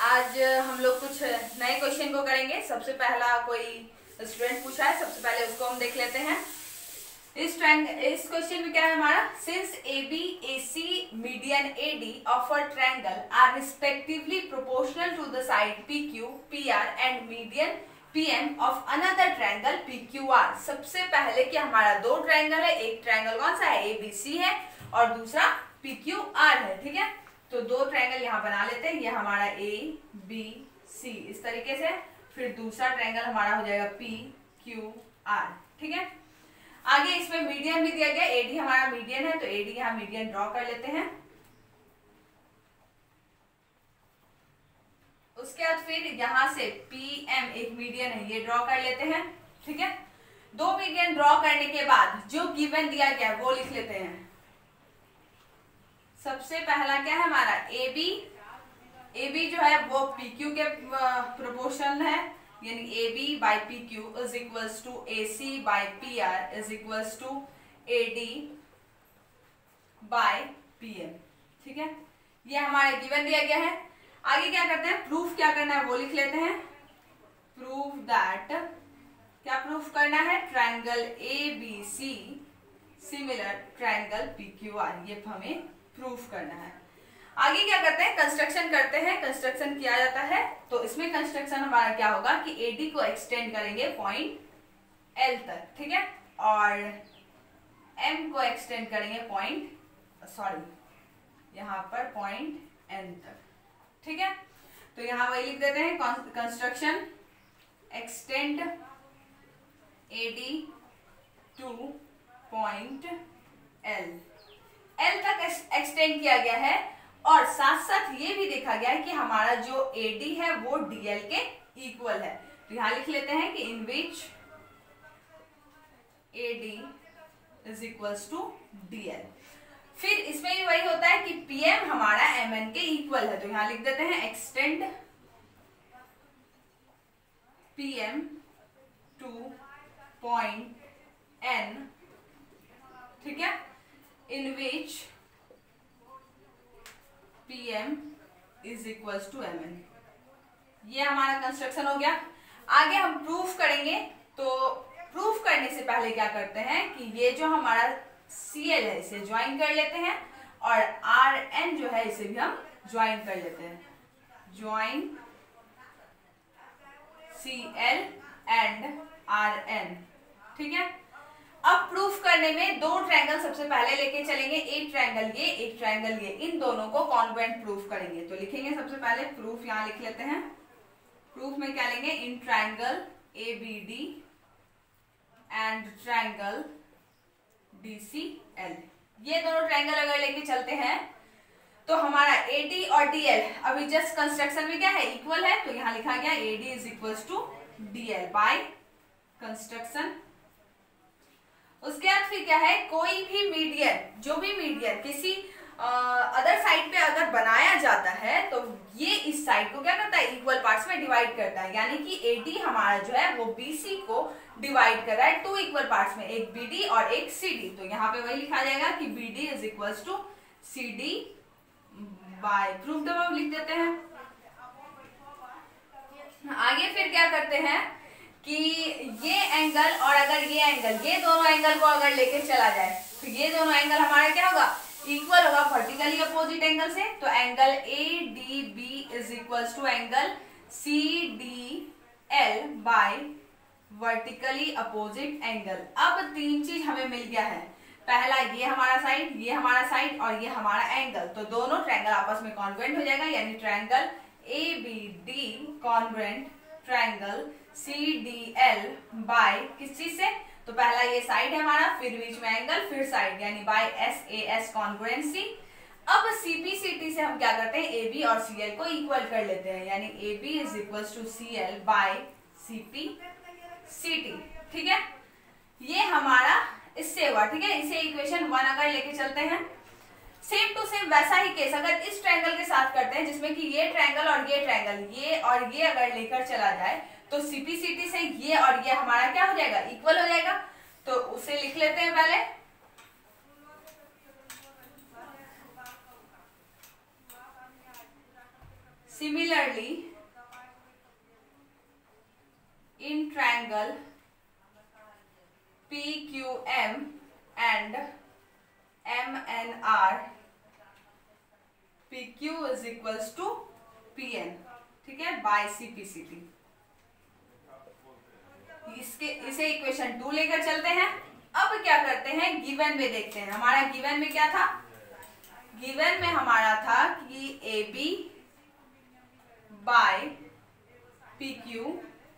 आज हम लोग कुछ नए क्वेश्चन को करेंगे। सबसे पहला कोई स्टूडेंट पूछा है, सबसे पहले उसको हम देख लेते हैं। इस क्वेश्चन में क्या है हमारा, since AB, AC, median AD of a triangle are respectively proportional to the side PQ, PR and median PM of another triangle PQR। सबसे पहले कि हमारा दो ट्रायंगल है, एक ट्रायंगल कौन सा है ABC है और दूसरा PQR है। ठीक है, तो दो ट्रायंगल यहाँ बना लेते हैं। ये हमारा ABC इस तरीके से, फिर दूसरा ट्रायंगल हमारा हो जाएगा PQR। ठीक है, आगे इसमें मीडियन भी दिया गया, AD हमारा मीडियन है तो AD यहाँ मीडियन ड्रॉ कर लेते हैं। उसके बाद फिर यहां से PM एक मीडियन है, ये ड्रॉ कर लेते हैं। ठीक है, दो मीडियन ड्रॉ करने के बाद जो गिवन दिया गया वो लिख लेते हैं। सबसे पहला क्या है हमारा AB जो है वो PQ के प्रोपोर्शनल है, यानी AB by PQ is equals to AC by PR is equals to AD by PM। ठीक है, ये हमारे गिवन दिया गया है। आगे क्या करते हैं, प्रूफ क्या करना है वो लिख लेते हैं। प्रूफ दैट, क्या प्रूफ करना है, triangle ABC similar triangle PQR, ये हमें प्रूफ करना है। आगे क्या करते हैं, कंस्ट्रक्शन करते हैं। कंस्ट्रक्शन किया जाता है तो इसमें कंस्ट्रक्शन हमारा क्या होगा कि AD को एक्सटेंड करेंगे पॉइंट L तक। ठीक है, और M को एक्सटेंड करेंगे यहाँ पर पॉइंट N तक। ठीक है, तो यहाँ वही लिख देते हैं, construction extend AD two point L तक एक्सटेंड किया गया है। और साथ साथ ये भी देखा गया है कि हमारा जो AD है वो DL के इक्वल है। तो यहां लिख लेते हैं कि in which AD is equals to DL। फिर इसमें भी वही होता है कि PM हमारा MN के इक्वल है, तो यहां लिख देते हैं extend PM to point N। ठीक है, in which PM is equals to MN। ये हमारा कंस्ट्रक्शन हो गया। आगे हम प्रूफ करेंगे, तो प्रूफ करने से पहले क्या करते हैं कि ये जो हमारा CL है इसे ज्वाइन कर लेते हैं और RN जो है इसे भी हम ज्वाइन कर लेते हैं। Join CL and RN। ठीक है, अब प्रूफ करने में दो ट्रायंगल सबसे पहले लेके चलेंगे, एक ट्रायंगल ये, एक ट्रायंगल ये, इन दोनों को कॉन्ग्रुएंट प्रूफ करेंगे। तो लिखेंगे सबसे पहले प्रूफ, यहां लिख लेते हैं। प्रूफ में क्या लेंगे, in triangle ABD and triangle DCL। ये दोनों ट्रायंगल अगर लेके चलते हैं तो हमारा AD और DL अभी जस्ट कंस्ट्रक्शन में क्या है, इक्वल है, तो यहां लिखा गया AD is equals to DL by construction. उसके बाद फिर क्या है, कोई भी मीडियन, जो भी मीडियन किसी अदर साइड पे अगर बनाया जाता है तो ये इस साइड को क्या करता है, इक्वल पार्ट्स में डिवाइड करता है। यानी कि AD हमारा जो है वो BC को डिवाइड कर रहा है टू इक्वल पार्ट्स में, एक BD और एक CD। तो यहाँ पे वही लिखा जाएगा कि BD is equals to CD by proof तो हम लिख देते हैं। आगे फिर क्या करते हैं कि ये एंगल और अगर ये एंगल, ये दोनों एंगल को अगर लेके चला जाए तो ये दोनों एंगल हमारा क्या होगा, इक्वल होगा वर्टिकली अपोजिट एंगल से। तो angle ADB is equals to angle CDL by vertically opposite angle. अब तीन चीज हमें मिल गया है, पहला ये हमारा साइड, ये हमारा साइड और ये हमारा एंगल, तो दोनों ट्रायंगल आपस में कॉन्ग्रुएंट हो जाएगा, यानी triangle ABD congruent triangle CDL by किस चीज से, तो पहला ये साइड है हमारा, फिर बीच में एंगल, फिर साइड, यानी बाय SAS कॉन्ग्रुएंसी। अब CPCT से हम क्या करते हैं, AB और CL को इक्वल कर लेते हैं, यानी AB is equals to CL by CPCT। ठीक है, ये हमारा इससे हुआ। ठीक है, इसे इक्वेशन 1 अगर लेके चलते हैं, सेम टू सेम वैसा ही केस अगर इस ट्रायंगल के साथ करते हैं जिसमें कि ये ट्रायंगल और ये ट्रायंगल, ये और ये अगर लेकर चला जाए तो CPCT से ये और ये हमारा क्या हो जाएगा, इक्वल हो जाएगा। तो उसे लिख लेते हैं पहले। Similarly similarly in triangle PQM and MNR PQ is equals to PN, ठीक है, बाय CPCT। इसे इक्वेशन 2 लेकर चलते हैं। अब क्या करते हैं, गिवन में देखते हैं। हमारा गिवन में क्या था, गिवन में हमारा था कि AB by PQ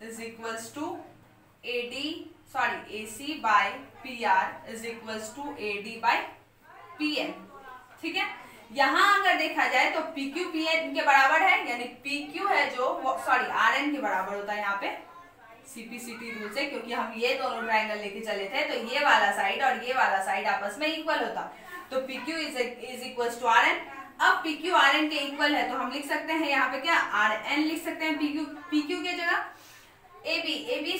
is equals to AC by PR is equals to AD by PN, ठीक है। यहां अगर देखा जाए तो PQ PN के बराबर है, यानी PQ है जो RN के बराबर होता है यहाँ पे CPCT रूल से, क्योंकि हम ये दोनों ट्रायंगल लेके चले थे तो ये वाला साइड और ये वाला साइड आपस में इक्वल होता, तो PQ is equals to RN। अब PQ RN के इक्वल है तो हम लिख सकते हैं यहाँ पे क्या, RN लिख सकते हैं PQ के जगह। AB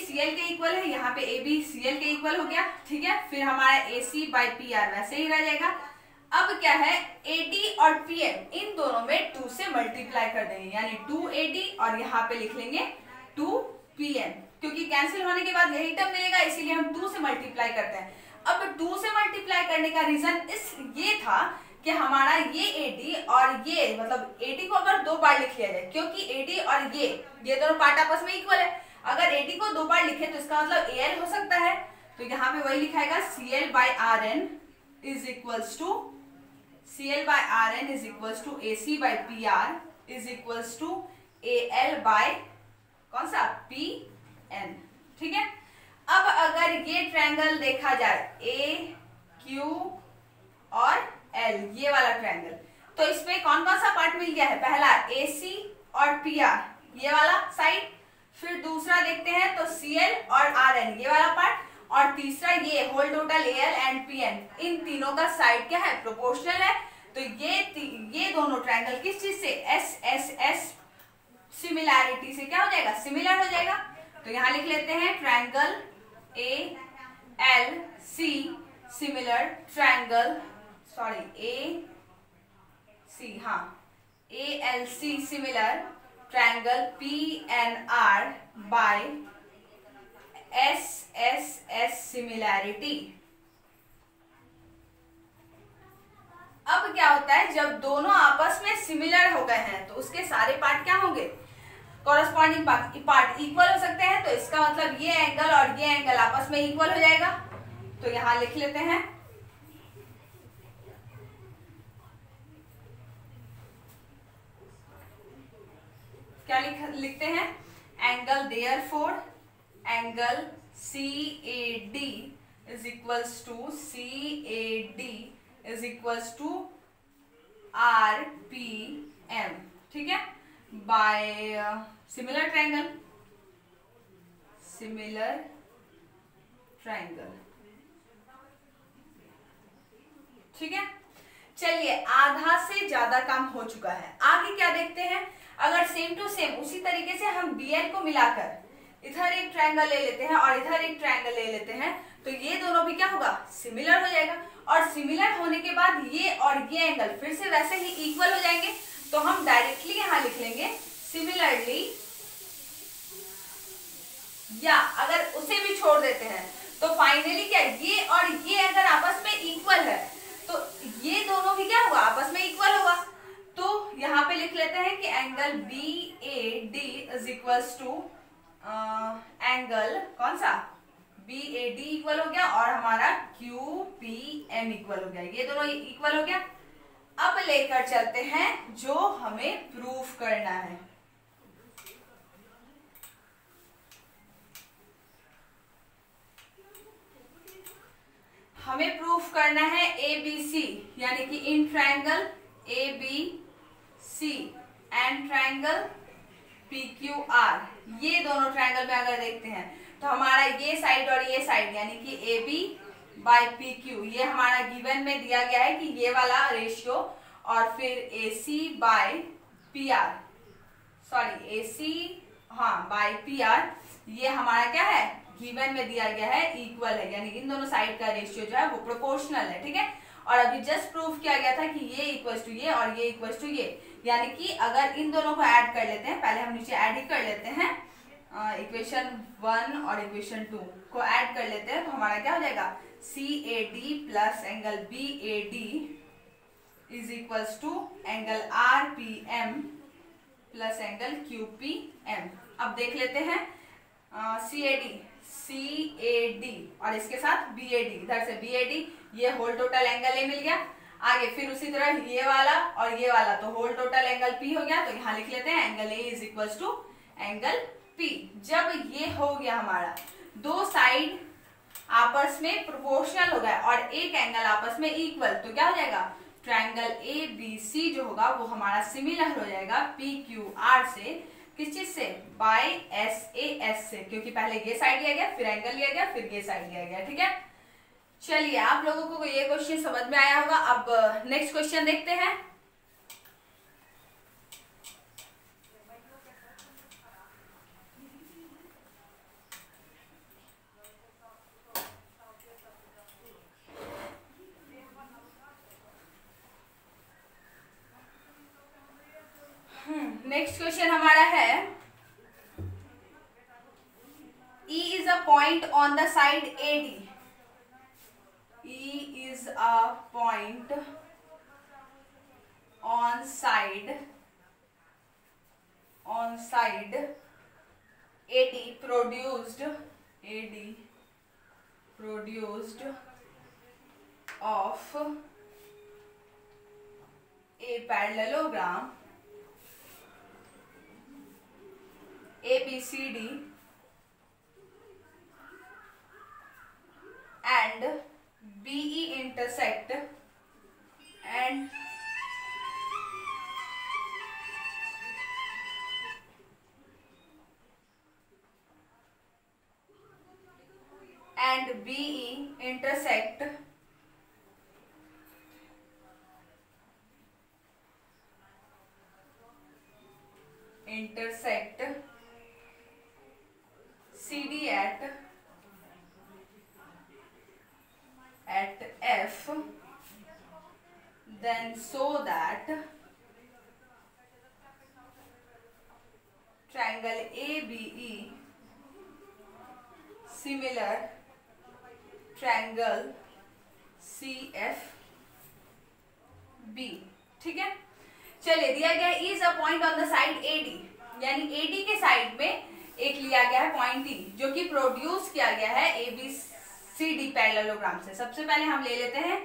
CL के इक्वल है, यहाँ पे AB CL के इक्वल हो गया, ठीक है। फिर हमारा AC बाय PR वैसे ही रह जाएगा। अब क्या है, AD और PM इन दोनों में 2 से मल्टीप्लाई कर देंगे, यानी 2AD और यहाँ पे लिख लेंगे 2PN, क्योंकि कैंसिल होने के बाद यही टर्म मिलेगा, इसीलिए हम 2 से मल्टीप्लाई करते हैं। अब 2 से मल्टीप्लाई करने का रीजन ये था कि हमारा ये AD और ये मतलब AD को अगर 2 बार लिख लिया जाए, क्योंकि AD और ये दोनों पार्ट आपस में इक्वल है। अगर AD को 2 बार लिखे तो इसका मतलब AL हो सकता है, तो यहाँ पे वही लिखाएगा CL by RN is equals to AC by PR is equals to AL by कौन सा PN, ठीक है। अब अगर ये ट्रायंगल देखा जाए AQ और L, ये वाला ट्रायंगल, तो इसमें कौन कौन सा पार्ट मिल गया है, पहला AC और PR ये वाला साइड, फिर दूसरा देखते हैं तो CL और RN ये वाला पार्ट, और तीसरा ये whole total AL and PN, इन तीनों का साइड क्या है, प्रोपोर्शनल है। तो ये दोनों ट्रायंगल किस चीज से, SSS सिमिलैरिटी से क्या हो जाएगा, सिमिलर हो जाएगा। तो यहां लिख लेते हैं triangle ALC similar triangle ALC similar triangle PNR by SSS similarity. अब क्या होता है, जब दोनों आपस में सिमिलर हो गए हैं तो उसके सारे पार्ट क्या होंगे, कॉरस्पॉन्डिंग पार्ट इक्वल हो सकते हैं। तो इसका मतलब ये एंगल और ये एंगल आपस में इक्वल हो जाएगा। तो यहां लिख लेते हैं क्या लिखते हैं, angle therefore angle CAD is equals to RPM, ठीक है, बाय सिमिलर ट्रायंगल ठीक है। चलिए, आधा से ज्यादा काम हो चुका है, आगे क्या देखते हैं। अगर सेम टू सेम उसी तरीके से हम BN को मिलाकर इधर एक ट्रायंगल ले लेते हैं और इधर एक ट्रायंगल ले लेते हैं, तो ये दोनों भी क्या होगा, सिमिलर हो जाएगा। और सिमिलर होने के बाद ये और ये एंगल फिर से वैसे ही इक्वल हो जाएंगे। तो हम डायरेक्टली यहां लिख लेंगे सिमिलरली, या अगर उसे भी छोड़ देते हैं तो फाइनली क्या, ये और ये अगर आपस में इक्वल है तो ये दोनों भी क्या होगा, आपस में इक्वल होगा। तो यहाँ पे लिख लेते हैं कि angle BAD is equals to angle कौन सा, BAD इक्वल हो गया और हमारा QPM इक्वल हो गया, ये दोनों इक्वल हो गया। अब लेकर चलते हैं जो हमें प्रूफ करना है। हमें प्रूफ करना है ABC, यानी कि in triangle ABC and triangle PQR, ये दोनों ट्रायंगल में अगर देखते हैं तो हमारा ये साइड और ये साइड यानी कि AB बाय PQ, ये हमारा गिवन में दिया गया है कि ये वाला रेशियो, और फिर AC by PR by PR, ये हमारा क्या है, गिवन में दिया गया है, इक्वल है, यानी इन दोनों साइड का रेशियो जो है वो प्रोपोर्शनल है, ठीक है। और अभी जस्ट प्रूफ किया गया था कि ये इक्वल टू ये और ये इक्वल टू ये, यानी कि अगर इन दोनों को ऐड कर लेते हैं, पहले हम नीचे ऐड ही कर लेते हैं, इक्वेशन 1 और इक्वेशन 2 को ऐड कर लेते हैं, तो हमारा क्या हो जाएगा CAD plus angle BAD is equals to angle RPM plus angle QPM। अब देख लेते हैं CAD और इसके साथ BAD, इधर से BAD, ये होल टोटल एंगल A मिल गया। आगे फिर उसी तरह ये वाला और ये वाला, तो होल टोटल एंगल P हो गया, तो यहाँ लिख लेते हैं angle A is equals to angle P। जब ये हो गया हमारा, दो साइड आपस में प्रोपोर्शनल हो गया और एक एंगल आपस में इक्वल, तो क्या हो जाएगा ट्रायंगल ABC जो होगा वो हमारा सिमिलर हो जाएगा PQR से, किस चीज से, बाय SAS से, क्योंकि पहले ये साइड लिया गया, फिर एंगल लिया गया, फिर ये साइड लिया गया। ठीक है, चलिए आप लोगों को ये क्वेश्चन समझ में आया होगा। अब नेक्स्ट क्वेश्चन देखते हैं। नेक्स्ट क्वेश्चन हमारा है, E is a point on the side AD. E is a point on side AD produced of a parallelogram ABCD and BE intersect and BE intersect CD at F, then so that triangle ABE similar triangle CFB। ठीक है, चलिए दिया गया is a point on the side AD, यानी AD के side में एक लिया गया है पॉइंट E, जो कि प्रोड्यूस किया गया है ABCD पैरेललोग्राम से। सबसे पहले हम ले लेते हैं,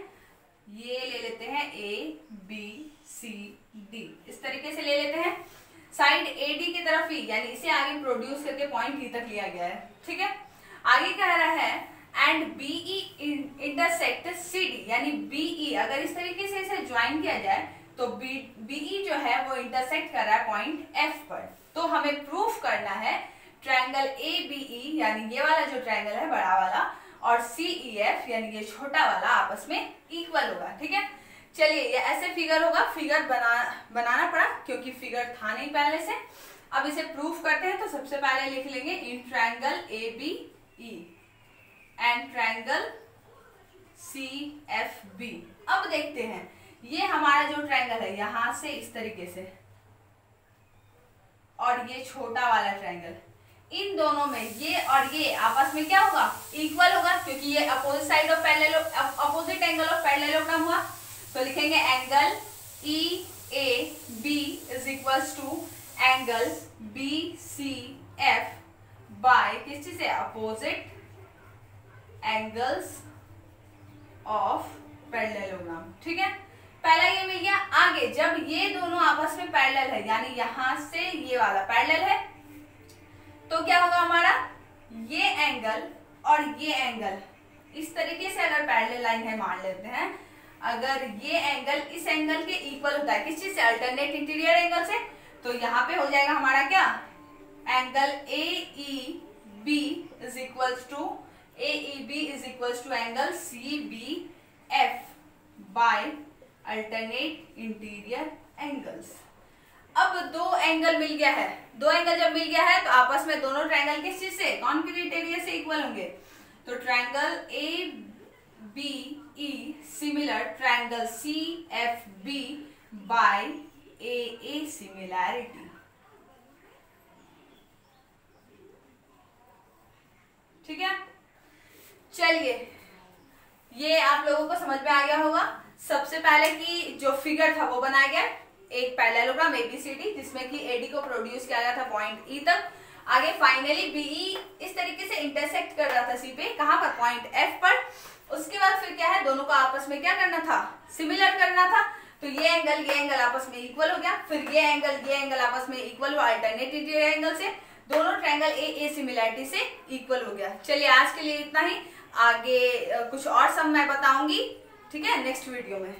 ये ले लेते हैं ABCD, इस तरीके से ले लेते हैं। साइड AD की तरफ ही, यानी इसे आगे प्रोड्यूस करके पॉइंट E तक लिया गया है। ठीक है, आगे कह रहा है एंड BE इंटरसेक्ट CD, यानी BE अगर इस तरीके से इसे ज्वाइन किया जाए तो BE जो है वो इंटरसेक्ट कर रहा है पॉइंट F पर। तो हमें प्रूफ करना है ट्रायंगल ABE, यानी ये वाला जो ट्रायंगल है बड़ा वाला, और CEF यानी ये छोटा वाला आपस में इक्वल होगा। ठीक है, चलिए ये ऐसे फिगर होगा, फिगर बनाना पड़ा क्योंकि फिगर था नहीं पहले से। अब इसे प्रूफ करते हैं, तो सबसे पहले लिख लेंगे in triangle ABE and triangle CFB। अब देखते हैं, ये हमारा जो ट्रायंगल है यहां से इस तरीके से, और ये छोटा वाला ट्रायंगल, इन दोनों में ये और ये आपस में क्या होगा, इक्वल होगा, क्योंकि ये opposite side of opposite angle of parallelogram हुआ। तो लिखेंगे angle EAB is equals to angle BCF by किस चीज से, अपोजिट एंगल्स ऑफ पैरेललोग्राम। ठीक है, पहला ये मिल गया। आगे जब ये दोनों आपस में पैरेलल है, यानी यहां से ये वाला पैरेलल है, तो क्या होगा हमारा, ये एंगल और ये एंगल इस तरीके से अगर पैरेलल लाइन है मान लेते हैं, अगर ये एंगल इस एंगल के इक्वल होता है, किस चीज से, अल्टरनेट इंटीरियर एंगल से, तो यहाँ पे हो जाएगा हमारा क्या, angle AEB is equals to angle CBF by alternate interior angles. अब दो एंगल मिल गया है, दो एंगल जब मिल गया है तो आपस में दोनों ट्रायंगल किस चीज से, कॉन्केव एरिया से इक्वल होंगे। तो triangle BE similar triangle CFB by AA similarity। ठीक है, चलिए ये आप लोगों को समझ में आ गया होगा। सबसे पहले की जो फिगर था वो बनाया गया, एक पैरेललोग्राम ABCD जिसमें कि AD को प्रोड्यूस किया गया था पॉइंट E तक। आगे फाइनली BE इस तरीके से इंटरसेक्ट कर रहा था C पे, कहां पर, पॉइंट F पर। उसके बाद फिर क्या है, दोनों को आपस में क्या करना था, सिमिलर करना था। तो ये एंगल आपस में इक्वल हो गया, फिर ये एंगल आपस में इक्वल हुआ अल्टरनेटिव एंगल से, दोनों ट्रायंगल AA सिमिलरिटी से इक्वल हो गया। चलिए आज के लिए इतना ही, आगे कुछ और सम मैं बताऊंगी, ठीक है, नेक्स्ट वीडियो में।